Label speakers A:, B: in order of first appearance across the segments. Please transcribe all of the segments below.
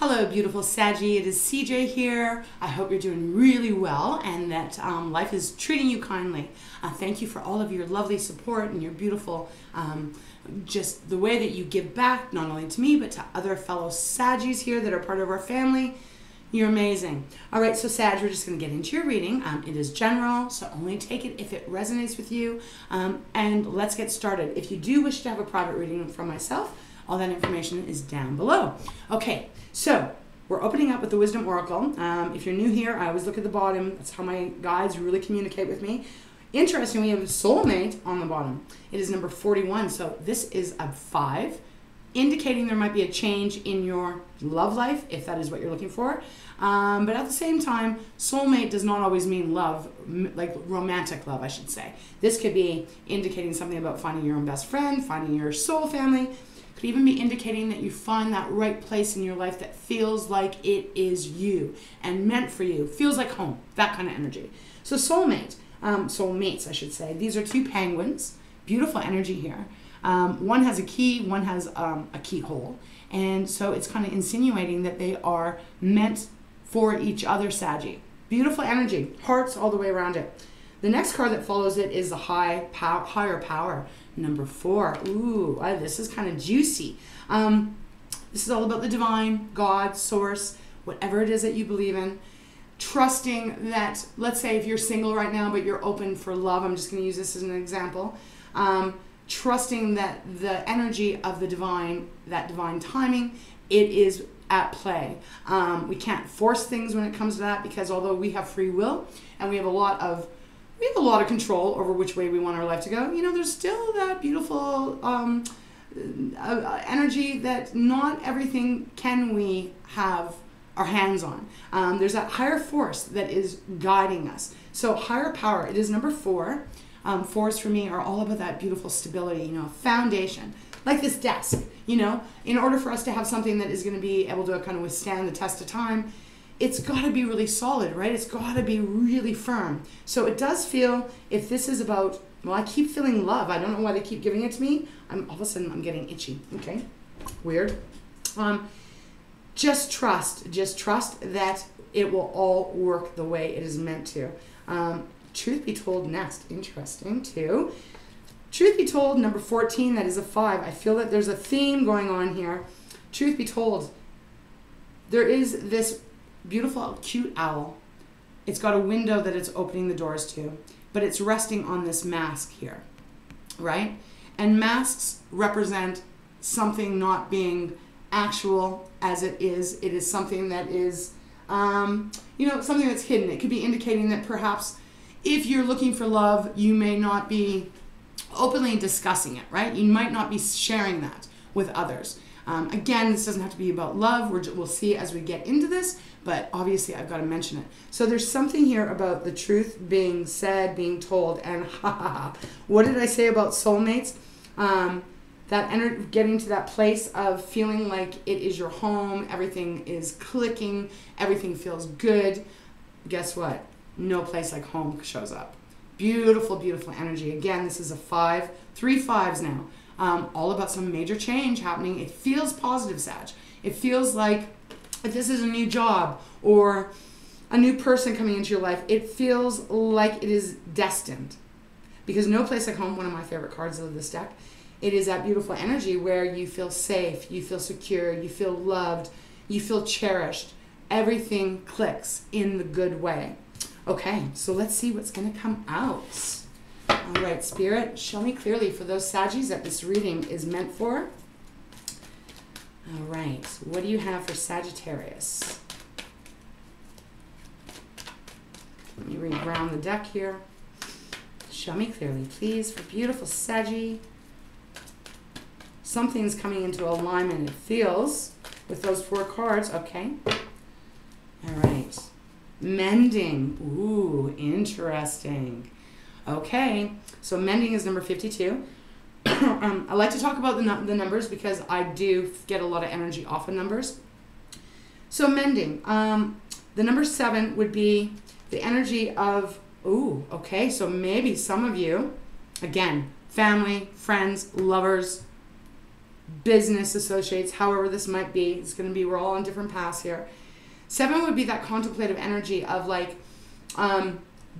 A: Hello, beautiful Saggy. It is CJ here. I hope you're doing really well and that life is treating you kindly. Thank you for all of your lovely support and your beautiful, just the way that you give back, not only to me, but to other fellow Saggies here that are part of our family. You're amazing. All right, so Sag, we're just going to get into your reading. It is general, so only take it if it resonates with you. And let's get started. If you do wish to have a private reading from myself, all that information is down below. Okay, so we're opening up with the Wisdom Oracle. If you're new here, I always look at the bottom. That's how my guides really communicate with me. Interesting, we have soulmate on the bottom. It is number 41, so this is a 5, indicating there might be a change in your love life, if that is what you're looking for. But at the same time, soulmate does not always mean love, like romantic love, I should say. This could be indicating something about finding your own best friend, finding your soul family. Could even be indicating that you find that right place in your life that feels like it is you and meant for you, feels like home, that kind of energy. So soulmate, soulmates, I should say. These are two penguins, beautiful energy here. One has a key, one has a keyhole. And so it's kind of insinuating that they are meant for each other, Saggy. Beautiful energy, hearts all the way around it. The next card that follows it is the higher power, number 4. Ooh, this is kind of juicy. This is all about the divine, God, source, whatever it is that you believe in. Trusting that, let's say if you're single right now, but you're open for love, I'm just going to use this as an example. Trusting that the energy of the divine, that divine timing, it is at play. We can't force things when it comes to that, because although we have free will and we have a lot of control over which way we want our life to go, you know, there's still that beautiful energy that not everything can we have our hands on. There's that higher force that is guiding us. So higher power, it is number 4. Fours for me are all about that beautiful stability, you know, foundation. Like this desk, you know, in order for us to have something that is going to be able to kind of withstand the test of time, it's got to be really solid, right? It's got to be really firm. So it does feel, if this is about, well, I keep feeling love. I don't know why they keep giving it to me. All of a sudden I'm getting itchy. Okay, weird. Just trust that it will all work the way it is meant to. Truth be told, next, interesting too. Truth be told, number 14, that is a 5. I feel that there's a theme going on here. Truth be told, there is this beautiful, cute owl. It's got a window that it's opening the doors to, but it's resting on this mask here, right? And masks represent something not being actual as it is. It is something that is, you know, something that's hidden. It could be indicating that perhaps if you're looking for love, you may not be openly discussing it, right? You might not be sharing that with others. Again, this doesn't have to be about love. We'll see as we get into this, but obviously I've got to mention it. So there's something here about the truth being said, being told, and what did I say about soulmates? That getting to that place of feeling like it is your home, everything is clicking, everything feels good. Guess what? No place like home shows up. Beautiful, beautiful energy. Again, this is a 5, 3 5s now. All about some major change happening. It feels positive, Sag. It feels like if this is a new job or a new person coming into your life, it feels like it is destined. Because no place like home, one of my favorite cards of this deck, it is that beautiful energy where you feel safe, you feel secure, you feel loved, you feel cherished. Everything clicks in the good way. Okay, so let's see what's going to come out. All right, Spirit, show me clearly for those Saggies that this reading is meant for. All right, what do you have for Sagittarius? Let me read around the deck here. Show me clearly, please, for beautiful Saggy. Something's coming into alignment, it feels, with those 4 cards. Okay. All right. Mending. Ooh, interesting. Okay, so mending is number 52. I like to talk about the numbers because I do get a lot of energy off of numbers. So mending. The number 7 would be the energy of, ooh, okay, so maybe some of you, again, family, friends, lovers, business associates, however this might be. It's going to be, we're all on different paths here. 7 would be that contemplative energy of like,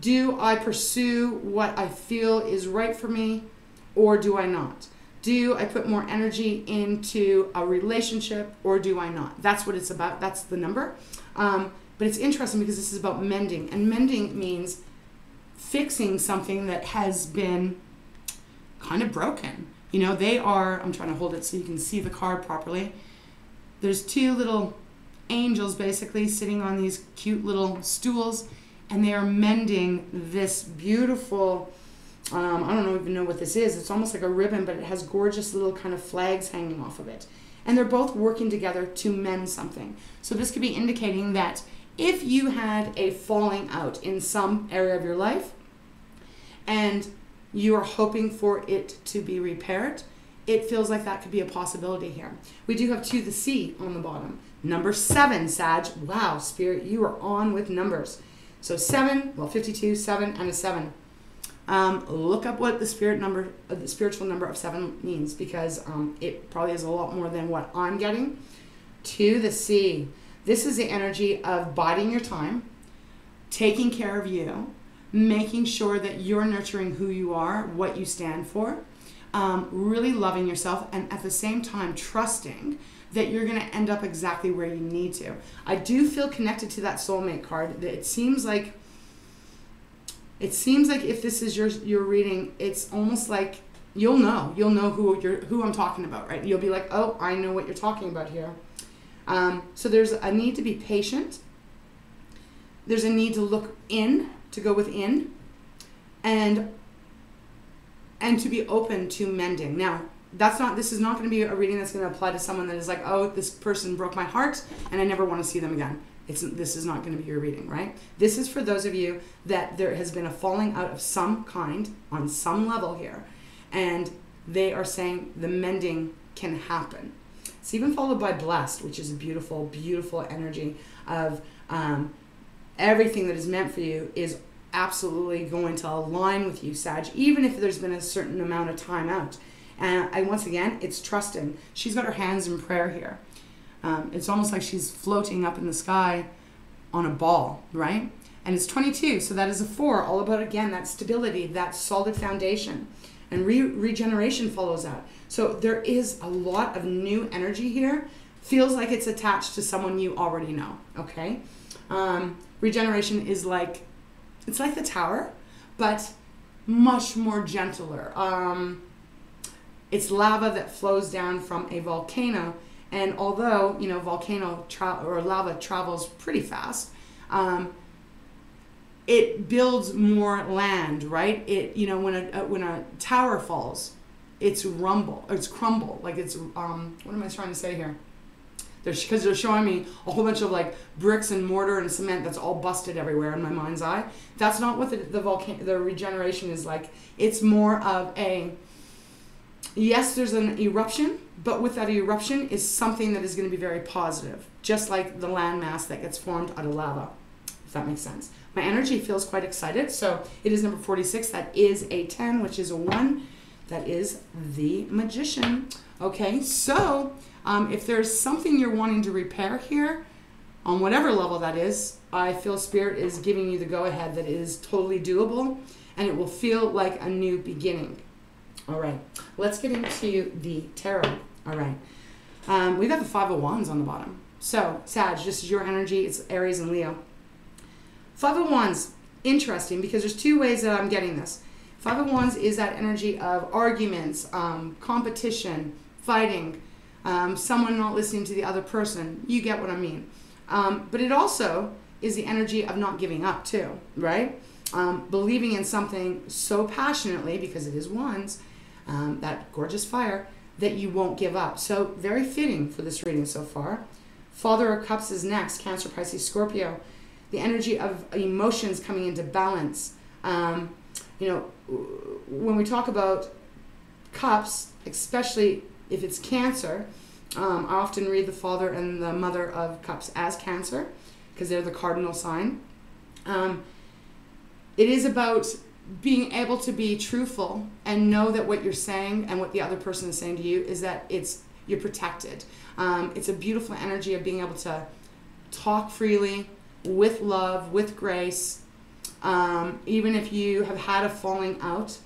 A: do I pursue what I feel is right for me, or do I not? Do I put more energy into a relationship, or do I not? That's what it's about. That's the number. But it's interesting because this is about mending. And mending means fixing something that has been kind of broken. You know, they are, I'm trying to hold it so you can see the card properly. There's 2 little angels basically sitting on these cute little stools, and they are mending this beautiful, I don't even know what this is. It's almost like a ribbon, but it has gorgeous little kind of flags hanging off of it. And they're both working together to mend something. So this could be indicating that if you had a falling out in some area of your life and you are hoping for it to be repaired, it feels like that could be a possibility here. We do have 2 the C on the bottom. Number 7, Sag. Wow, Spirit, you are on with numbers. So 7, well, 52, 7, and a 7. Look up what the spiritual number of 7 means, because it probably is a lot more than what I'm getting. 2 the C. This is the energy of biding your time, taking care of you, making sure that you're nurturing who you are, what you stand for, really loving yourself, and at the same time trusting that you're going to end up exactly where you need to. I do feel connected to that soulmate card. It seems like if this is your reading, it's almost like you'll know who I'm talking about, right? You'll be like, oh, I know what you're talking about here. So there's a need to be patient. There's a need to look in, to go within, and to be open to mending. Now, this is not going to be a reading that's going to apply to someone that is like, oh, this person broke my heart and I never want to see them again. This is not going to be your reading, right? This is for those of you that there has been a falling out of some kind on some level here, and they are saying the mending can happen. It's even followed by blessed, which is a beautiful, beautiful energy of everything that is meant for you is absolutely going to align with you, Sag, even if there's been a certain amount of time out. And once again, it's trusting. She's got her hands in prayer here. It's almost like she's floating up in the sky on a ball, right? And it's 22, so that is a 4, all about, again, that stability, that solid foundation. And regeneration follows that. So there is a lot of new energy here. Feels like it's attached to someone you already know, okay? Regeneration is like, it's like the Tower, but much more gentler. It's lava that flows down from a volcano, and although, you know, lava travels pretty fast, it builds more land, right? It, you know, when a tower falls, it's crumble, like it's what am I trying to say here? Because they're showing me a whole bunch of like bricks and mortar and cement that's all busted everywhere in my mind's eye. That's not what the regeneration is like. It's more of a, yes, there's an eruption, but with that eruption is something that is going to be very positive, just like the landmass that gets formed out of lava, if that makes sense. My energy feels quite excited, so it is number 46. That is a 10, which is a 1. That is the Magician. Okay, so if there's something you're wanting to repair here, on whatever level that is, I feel Spirit is giving you the go-ahead that it is totally doable, and it will feel like a new beginning. All right, let's get into the tarot. All right, we got the 5 of Wands on the bottom. So, Sag, this is your energy. It's Aries and Leo. 5 of Wands, interesting, because there's 2 ways that I'm getting this. 5 of Wands is that energy of arguments, competition, fighting, someone not listening to the other person. You get what I mean. But it also is the energy of not giving up too, right? Believing in something so passionately, because it is Wands, that gorgeous fire, that you won't give up. So very fitting for this reading so far. Father of Cups is next, Cancer, Pisces, Scorpio. The energy of emotions coming into balance. You know, when we talk about cups, especially if it's Cancer, I often read the Father and the Mother of Cups as Cancer, because they're the cardinal sign. It is about being able to be truthful and know that what you're saying and what the other person is saying to you is that you're protected. It's a beautiful energy of being able to talk freely, with love, with grace. Even if you have had a falling out,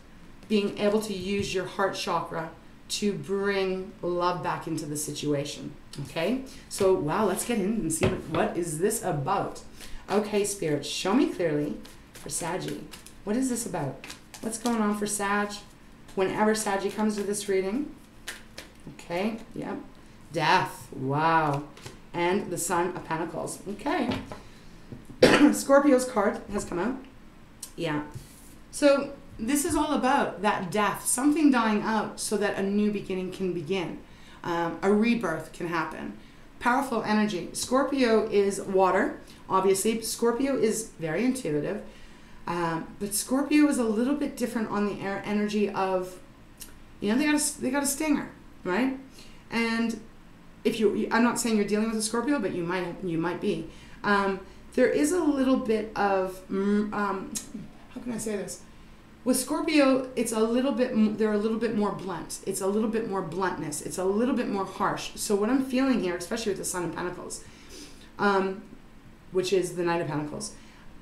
A: being able to use your heart chakra to bring love back into the situation. Okay, so wow, let's get in and see what is this about. Okay, Spirit, show me clearly for Saggy. What is this about? What's going on for Sag whenever Saggy comes to this reading? Okay, yep. Death, wow. And the Sun of Pentacles. Okay. Scorpio's card has come out. Yeah. So this is all about that death, something dying out so that a new beginning can begin. A rebirth can happen. Powerful energy. Scorpio is water, obviously. Scorpio is very intuitive. But Scorpio is a little bit different on the energy of, you know, they got a stinger, right? And if I'm not saying you're dealing with a Scorpio, but you might be. There is a little bit of, how can I say this? With Scorpio, it's a little bit, they're a little bit more blunt. It's a little bit more bluntness. It's a little bit more harsh. So what I'm feeling here, especially with the Sun of Pentacles, which is the Knight of Pentacles,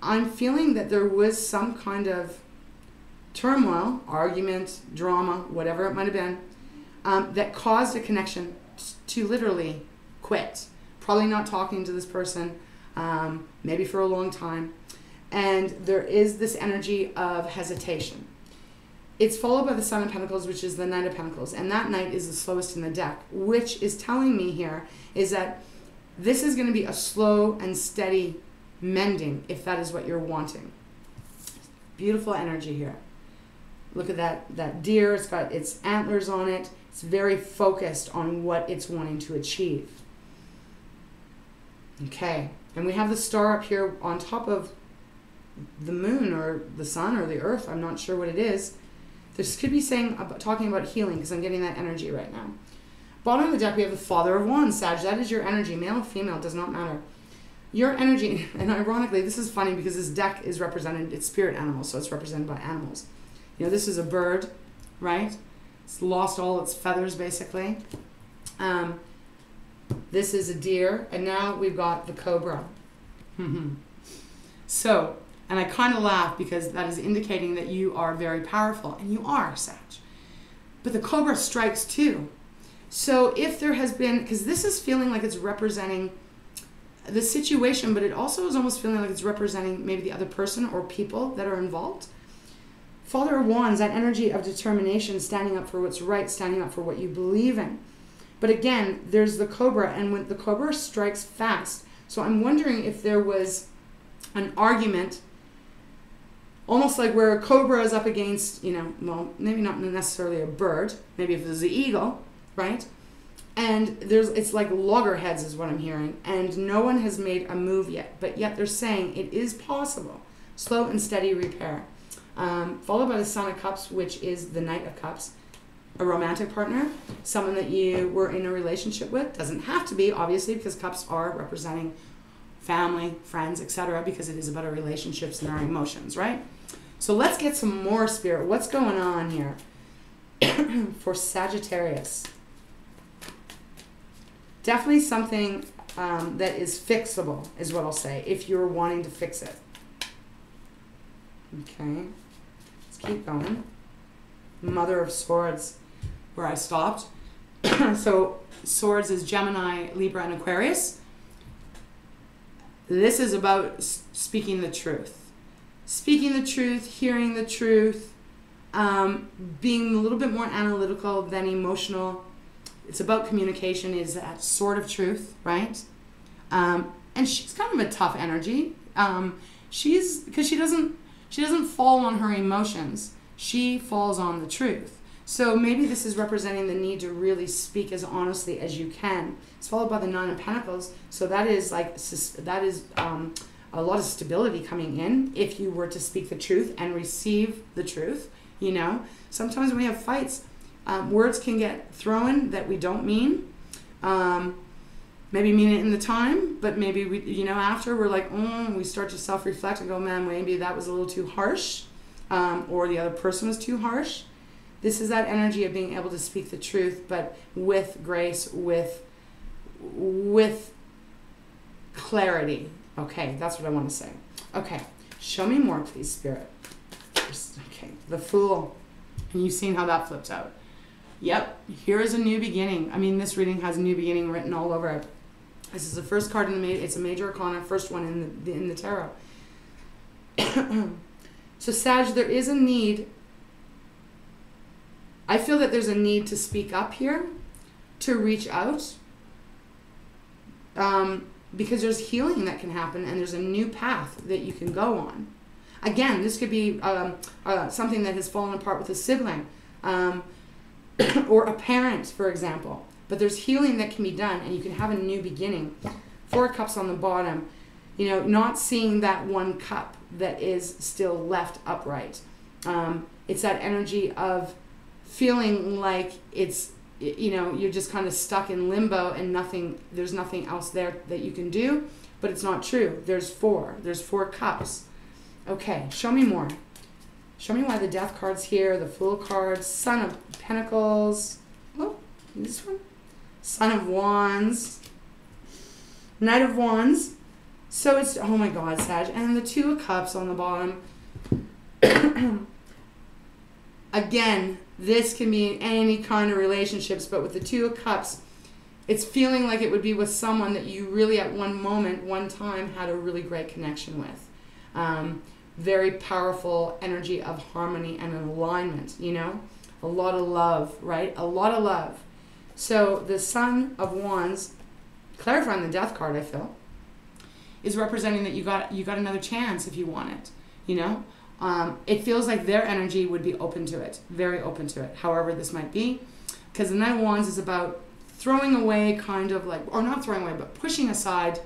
A: I'm feeling that there was some kind of turmoil, argument, drama, whatever it might have been, that caused a connection to literally quit. Probably not talking to this person, maybe for a long time. And there is this energy of hesitation. It's followed by the Sun of Pentacles, which is the Knight of Pentacles. And that Knight is the slowest in the deck, which is telling me here is that this is going to be a slow and steady mending, if that is what you're wanting. Beautiful energy here. Look at that deer. It's got its antlers on it. It's very focused on what it's wanting to achieve. Okay. And we have the star up here on top of the moon or the sun or the earth. I'm not sure what it is. This could be talking about healing, because I'm getting that energy right now. Bottom of the deck, we have the Father of Wands, Sag. That is your energy. Male or female, does not matter. Your energy, and ironically, this is funny because this deck is represented, it's spirit animals, so it's represented by animals. You know, this is a bird, right? It's lost all its feathers, basically. This is a deer, and now we've got the cobra. So, and I kind of laugh because that is indicating that you are very powerful, and you are, Sag. But the cobra strikes too. So if there has been, because this is feeling like it's representing the situation, but it also is almost feeling like it's representing maybe the other person or people that are involved. Father of Wands, that energy of determination, standing up for what's right, standing up for what you believe in. But again, there's the cobra, and when the cobra strikes fast. So I'm wondering if there was an argument, almost like where a cobra is up against, you know, well, maybe not necessarily a bird, maybe if it was the eagle, right? And it's like loggerheads is what I'm hearing, and no one has made a move yet, but yet they're saying it is possible. Slow and steady repair. Followed by the Son of Cups, which is the Knight of Cups. A romantic partner, someone that you were in a relationship with. Doesn't have to be, obviously, because cups are representing family, friends, etc., because it is about our relationships and our emotions, right? So let's get some more, Spirit. What's going on here for Sagittarius? Definitely something that is fixable, is what I'll say, if you're wanting to fix it. Okay, let's keep going. Mother of Swords, where I stopped. So Swords is Gemini, Libra, and Aquarius. This is about speaking the truth. Speaking the truth, hearing the truth, being a little bit more analytical than emotional. It's about communication, is that sort of truth, right? And she's kind of a tough energy. Because she doesn't fall on her emotions. She falls on the truth. So maybe this is representing the need to really speak as honestly as you can. It's followed by the Nine of Pentacles. So that is a lot of stability coming in if you were to speak the truth and receive the truth. You know, sometimes when we have fights, words can get thrown that we don't mean. Maybe mean it in the time, but maybe we, you know, after we're like, we start to self-reflect and go, man, maybe that was a little too harsh, or the other person was too harsh. This is that energy of being able to speak the truth, but with grace, with clarity. Okay, that's what I want to say. Okay, show me more, please, Spirit. Okay, the Fool. And you've seen how that flips out. Yep, here is a new beginning. I mean, this reading has a new beginning written all over it. This is the first card in the it's a major arcana, first one in the tarot. So Sag, there is a need. I feel that there's a need to speak up here, to reach out, because there's healing that can happen, and there's a new path that you can go on. Again, this could be something that has fallen apart with a sibling, or a parent, for example. But there's healing that can be done, and you can have a new beginning. 4 cups on the bottom. You know, not seeing that 1 cup that is still left upright. It's that energy of feeling like it's, you know, you're just kind of stuck in limbo and there's nothing else there that you can do. But it's not true. There's 4. There's 4 cups. Okay, show me more. Show me why the Death card's here, the Fool card, Son of Pentacles. Oh, this one. Son of Wands. Knight of Wands. So it's, oh my God, Sag. And the 2 of Cups on the bottom. Again, this can be in any kind of relationships, but with the 2 of Cups, it's feeling like it would be with someone that you really at one moment, one time, had a really great connection with. Very powerful energy of harmony and an alignment, you know? A lot of love, right? A lot of love. So the Son of Wands, clarifying the Death card, I feel, is representing that you got another chance if you want it, you know? It feels like their energy would be open to it, very open to it, however this might be. Because the Knight of Wands is about throwing away, kind of like, or not throwing away, but pushing aside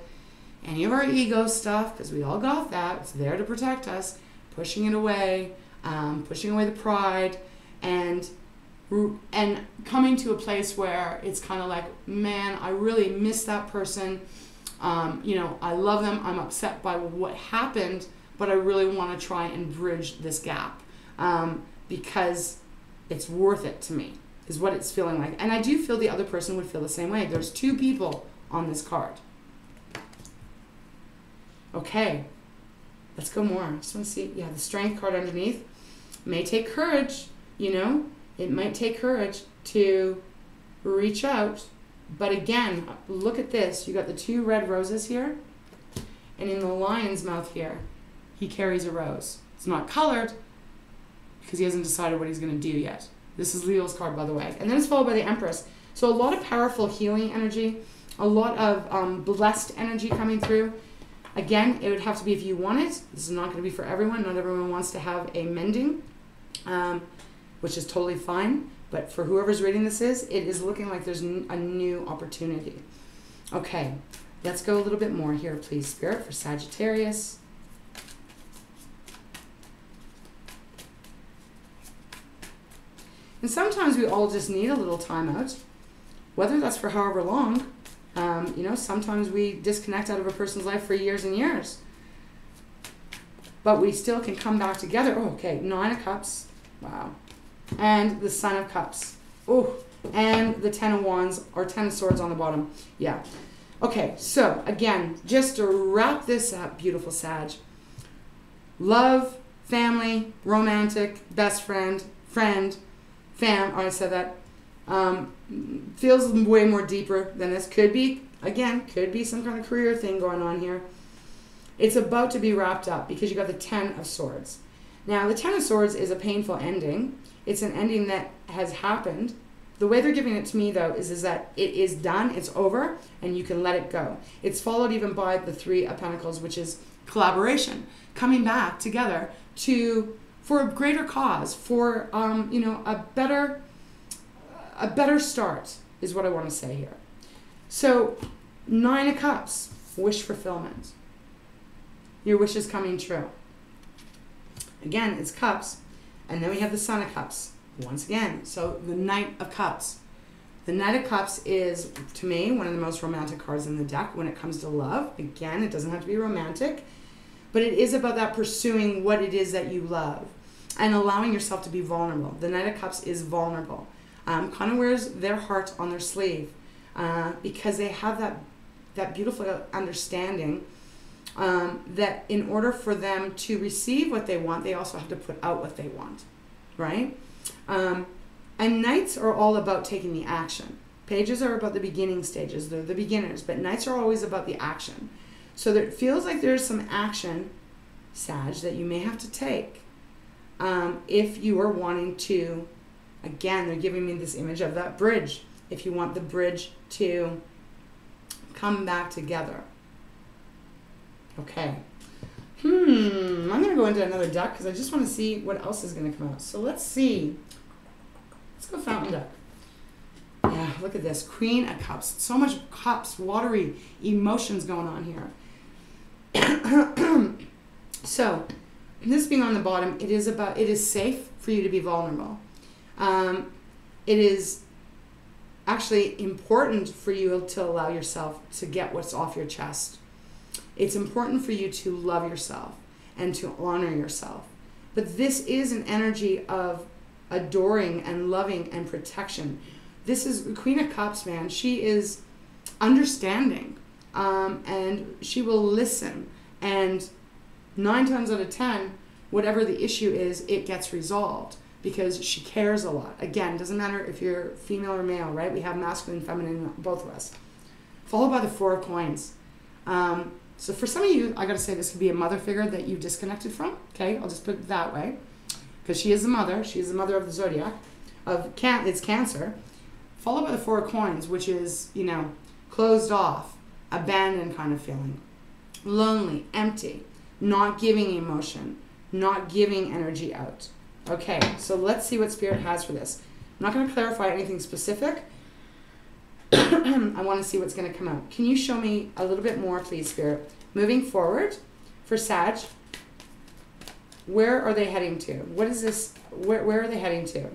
A: any of our ego stuff, because we all got that. It's there to protect us. Pushing it away, pushing away the pride, and coming to a place where it's kind of like, man, I really miss that person. You know, I love them. I'm upset by what happened, but I really want to try and bridge this gap because it's worth it to me, is what it's feeling like. And I do feel the other person would feel the same way. There's 2 people on this card. Okay, let's go more. I just want to see, yeah, the Strength card underneath. May take courage, you know. It might take courage to reach out. But again, look at this. You got the 2 red roses here. And in the lion's mouth here, he carries a rose. It's not colored because he hasn't decided what he's going to do yet. This is Leo's card, by the way. And then it's followed by the Empress. So a lot of powerful healing energy, a lot of blessed energy coming through. Again, it would have to be if you want it. This is not going to be for everyone. Not everyone wants to have a mending, which is totally fine. But for whoever's reading this it is looking like there's a new opportunity. Okay, let's go a little bit more here, please, Spirit, for Sagittarius. And sometimes we all just need a little time out, whether that's for however long. You know, sometimes we disconnect out of a person's life for years and years. But we still can come back together. Oh, okay, 9 of Cups. Wow. And the Son of Cups. Oh, and the 10 of Wands, or 10 of Swords on the bottom. Yeah. Okay, so again, just to wrap this up, beautiful Sag. Love, family, romantic, best friend, fam. Oh, I said that. Feels way more deeper than this. Could be, again, could be some kind of career thing going on here. It's about to be wrapped up because you got the 10 of Swords. Now, the 10 of Swords is a painful ending. It's an ending that has happened. The way they're giving it to me, though, is that it is done, it's over, and you can let it go. It's followed even by the 3 of Pentacles, which is collaboration, coming back together for a greater cause, for you know, a better start is what I want to say here. So 9 of Cups, wish fulfillment. Your wish is coming true. Again, it's Cups, and then we have the Son of Cups once again. So the Knight of Cups. The Knight of Cups is, to me, one of the most romantic cards in the deck when it comes to love. Again, it doesn't have to be romantic, but it is about that pursuing what it is that you love. and allowing yourself to be vulnerable. The Knight of Cups is vulnerable. Kind of wears their heart on their sleeve because they have that beautiful understanding that in order for them to receive what they want, they also have to put out what they want, right? And Knights are all about taking the action. Pages are about the beginning stages. They're the beginners, but Knights are always about the action. So it feels like there's some action, Sag, that you may have to take if you are wanting to, again, they're giving me this image of that bridge. If you want the bridge to come back together. Okay. I'm going to go into another deck because I just want to see what else is going to come out. So let's see. Let's go Fountain deck. Yeah, look at this. Queen of Cups. So much cups, watery emotions going on here. So, this being on the bottom, it is safe for you to be vulnerable. It is actually important for you to allow yourself to get what's off your chest. It's important for you to love yourself and to honor yourself. But this is an energy of adoring and loving and protection. This is Queen of Cups, man. She is understanding, and she will listen. And 9 times out of 10, whatever the issue is, it gets resolved because she cares a lot. Again, doesn't matter if you're female or male, right? We have masculine, feminine, both of us. Followed by the Four of Coins. So for some of you, I got to say this could be a mother figure that you disconnected from. Okay, I'll just put it that way, because she is the mother. She is the mother of the zodiac. It's Cancer. Followed by the Four of Coins, which is, you know, closed off, abandoned kind of feeling. Lonely, empty, not giving emotion, not giving energy out. Okay, so let's see what Spirit has for this. I'm not going to clarify anything specific. I want to see what's going to come out. Can you show me a little bit more, please, Spirit? Moving forward for Sag, where are they heading to? What is this? Where are they heading to?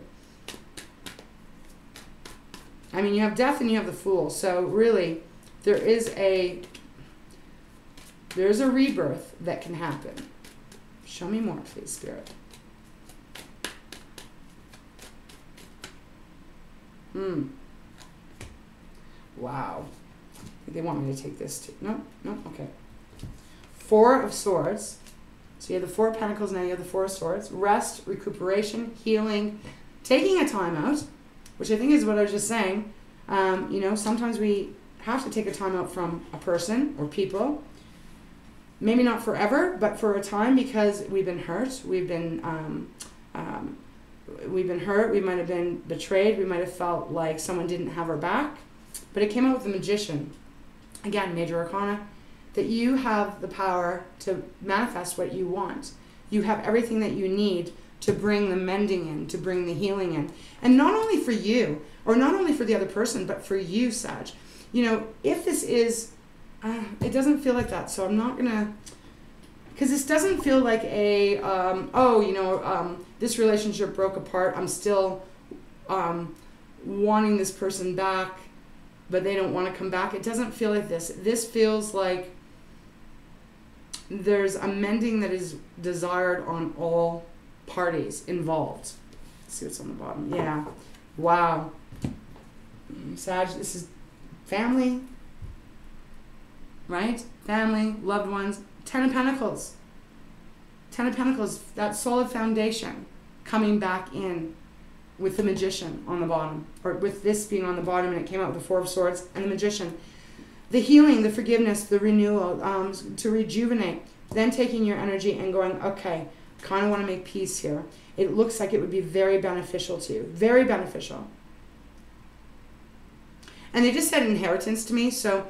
A: I mean, you have Death and you have the Fool. So really, there's a rebirth that can happen. Show me more, please, Spirit. Wow. They want me to take this too. No, okay. Four of Swords. So you have the Four of Pentacles, now you have the Four of Swords. Rest, recuperation, healing, taking a time out, which I think is what I was just saying. You know, sometimes we have to take a time out from a person or people. Maybe not forever, but for a time, because we've been hurt. We've been hurt. We might have been betrayed. We might have felt like someone didn't have our back. But it came out with the Magician. Again, major arcana. That you have the power to manifest what you want. You have everything that you need to bring the mending in, to bring the healing in. And not only for you, or not only for the other person, but for you, Sag. You know, if this is, it doesn't feel like that, so I'm not going to, because this doesn't feel like a, this relationship broke apart, I'm still wanting this person back, but they don't want to come back. It doesn't feel like this. This feels like there's a mending that is desired on all parties involved. Let's see what's on the bottom. Yeah. Wow. Sag, this is family, right? Family, loved ones. 10 of Pentacles. 10 of Pentacles, that solid foundation coming back in with the Magician on the bottom, or with this being on the bottom, and it came out with the Four of Swords and the Magician. The healing, the forgiveness, the renewal, to rejuvenate, then taking your energy and going, okay, kind of want to make peace here. It looks like it would be very beneficial to you. Very beneficial. And they just said inheritance to me, so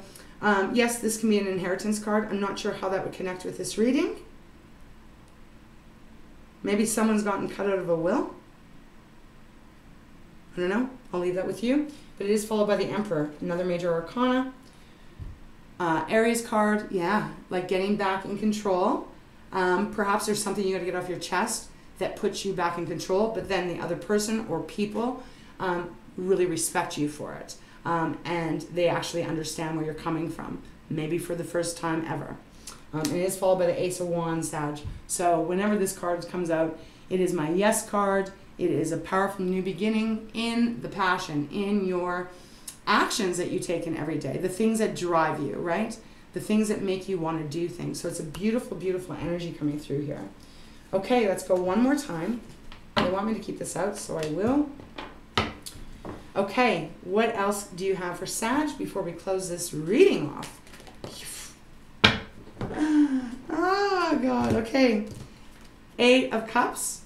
A: yes, this can be an inheritance card. I'm not sure how that would connect with this reading. Maybe someone's gotten cut out of a will. I don't know. I'll leave that with you. But it is followed by the Emperor, another major arcana. Aries card, yeah, like getting back in control. Perhaps there's something you got to get off your chest that puts you back in control, but then the other person or people really respect you for it. And they actually understand where you're coming from, maybe for the first time ever. And it is followed by the Ace of Wands, Sag. So whenever this card comes out, it is my yes card. It is a powerful new beginning in the passion, in your actions that you take in every day, the things that drive you, right? The things that make you want to do things. So it's a beautiful, beautiful energy coming through here. Okay, let's go one more time. They want me to keep this out, so I will. Okay, what else do you have for Sag before we close this reading off? Oh, God, okay. 8 of Cups,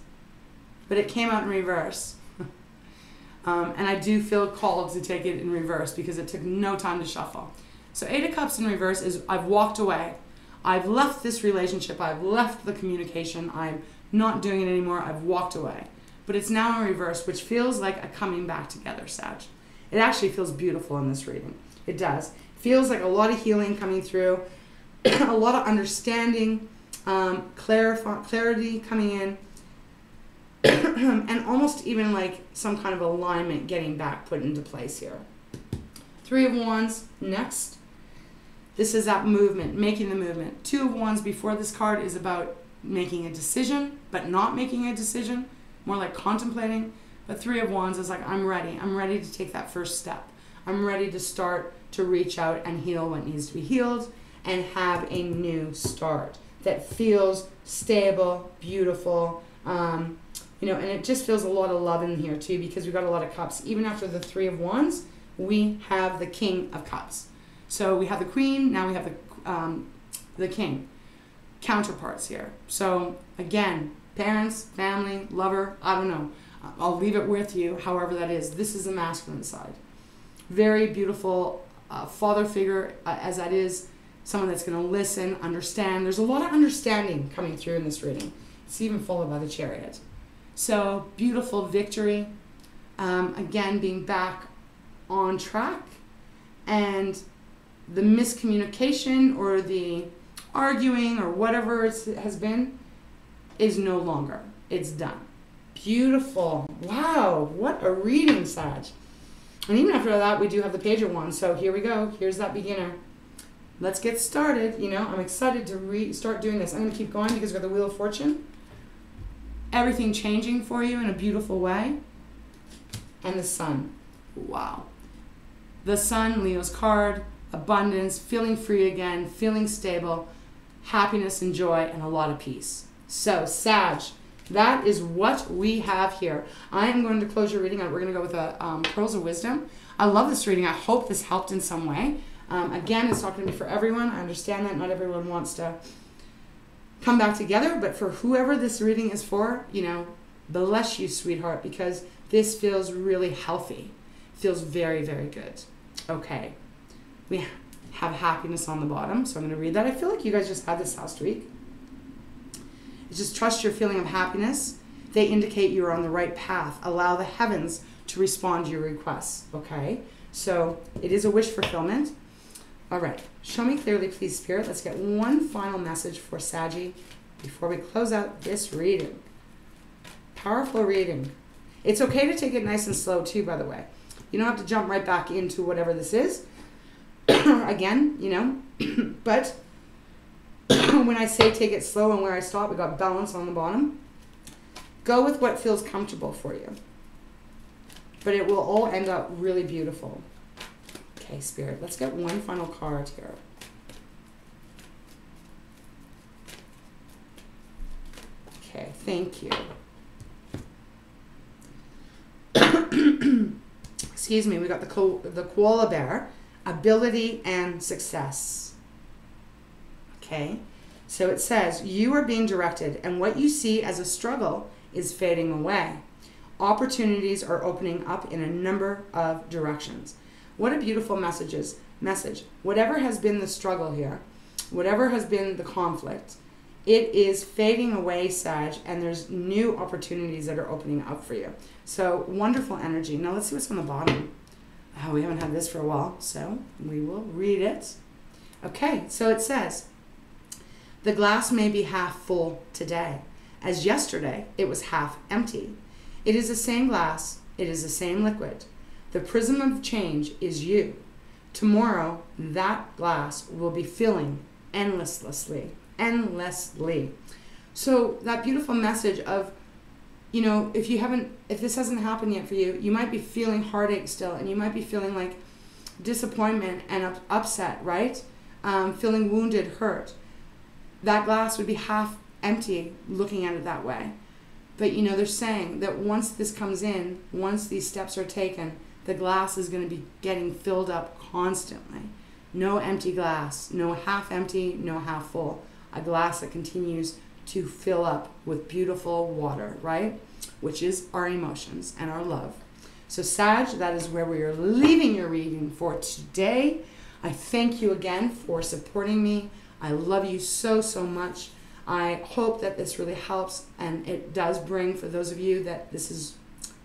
A: but it came out in reverse. And I do feel called to take it in reverse because it took no time to shuffle. So 8 of Cups in reverse is I've walked away. I've left this relationship. I've left the communication. I'm not doing it anymore. I've walked away. But it's now in reverse, which feels like a coming back together, Sag. It actually feels beautiful in this reading. It does. It feels like a lot of healing coming through, a lot of understanding, clarity coming in, and almost even like some kind of alignment getting back put into place here. 3 of Wands next. This is that movement, making the movement. 2 of Wands before this card is about making a decision, but not making a decision, more like contemplating. But 3 of Wands is like, I'm ready. I'm ready to take that first step. I'm ready to start to reach out and heal what needs to be healed and have a new start that feels stable, beautiful, you know, and it just feels a lot of love in here too, because we've got a lot of cups. Even after the 3 of Wands, we have the King of Cups. So we have the Queen, now we have the King. Counterparts here. So again, parents, family, lover, I don't know. I'll leave it with you, however that is. This is the masculine side. Very beautiful father figure, as that is. Someone that's going to listen, understand. There's a lot of understanding coming through in this reading. It's even followed by the Chariot. So beautiful victory. Again, being back on track. And the miscommunication or the arguing or whatever it has been is no longer. It's done. Beautiful. Wow, what a reading, Sag. And even after that, we do have the Page of Wands. So here we go. Here's that beginner. Let's get started. You know, I'm excited to start doing this. I'm going to keep going because we've got the Wheel of Fortune. Everything changing for you in a beautiful way. And the Sun. Wow. The Sun, Leo's card, abundance, feeling free again, feeling stable, happiness and joy, and a lot of peace. So, Sag, that is what we have here. I am going to close your reading out. We're going to go with a Pearls of Wisdom. I love this reading. I hope this helped in some way. Again, it's not going to be for everyone. I understand that not everyone wants to come back together, but for whoever this reading is for, you know, bless you, sweetheart, because this feels really healthy. Feels very, very good. Okay. We have happiness on the bottom, so I'm going to read that. I feel like you guys just had this last week. It's just trust your feeling of happiness. They indicate you're on the right path. Allow the heavens to respond to your requests. Okay? So it is a wish fulfillment. All right. Show me clearly, please, Spirit. Let's get one final message for Saggy before we close out this reading. Powerful reading. It's okay to take it nice and slow, too, by the way. You don't have to jump right back into whatever this is. Again, you know. But when I say take it slow and where I stop, we got balance on the bottom. Go with what feels comfortable for you. But it will all end up really beautiful. Okay, Spirit, let's get one final card here. Okay, thank you. Excuse me, we got the koala bear, ability and success. Okay, so it says, you are being directed and what you see as a struggle is fading away. Opportunities are opening up in a number of directions. What a beautiful message. Whatever has been the struggle here, whatever has been the conflict, it is fading away, Sag, and there's new opportunities that are opening up for you. So wonderful energy. Now let's see what's on the bottom. Oh, we haven't had this for a while, so we will read it. Okay, so it says, the glass may be half full today, as yesterday it was half empty. It is the same glass, it is the same liquid. The prism of change is you. Tomorrow, that glass will be filling endlessly. So that beautiful message of, you know, if this hasn't happened yet for you, you might be feeling heartache still, and you might be feeling like disappointment and upset, right? Feeling wounded, hurt. That glass would be half empty looking at it that way. But, you know, they're saying that once this comes in, once these steps are taken, the glass is going to be getting filled up constantly. No empty glass, no half empty, no half full. A glass that continues to fill up with beautiful water, right? Which is our emotions and our love. So Sag, that is where we are leaving your reading for today. I thank you again for supporting me. I love you so, so much. I hope that this really helps, and it does bring, for those of you that this is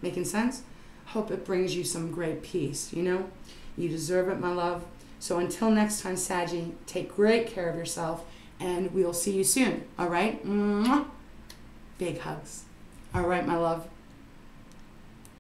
A: making sense, hope it brings you some great peace, you know? You deserve it, my love. So until next time, Saggy, take great care of yourself, and we'll see you soon, all right? Mwah. Big hugs. All right, my love.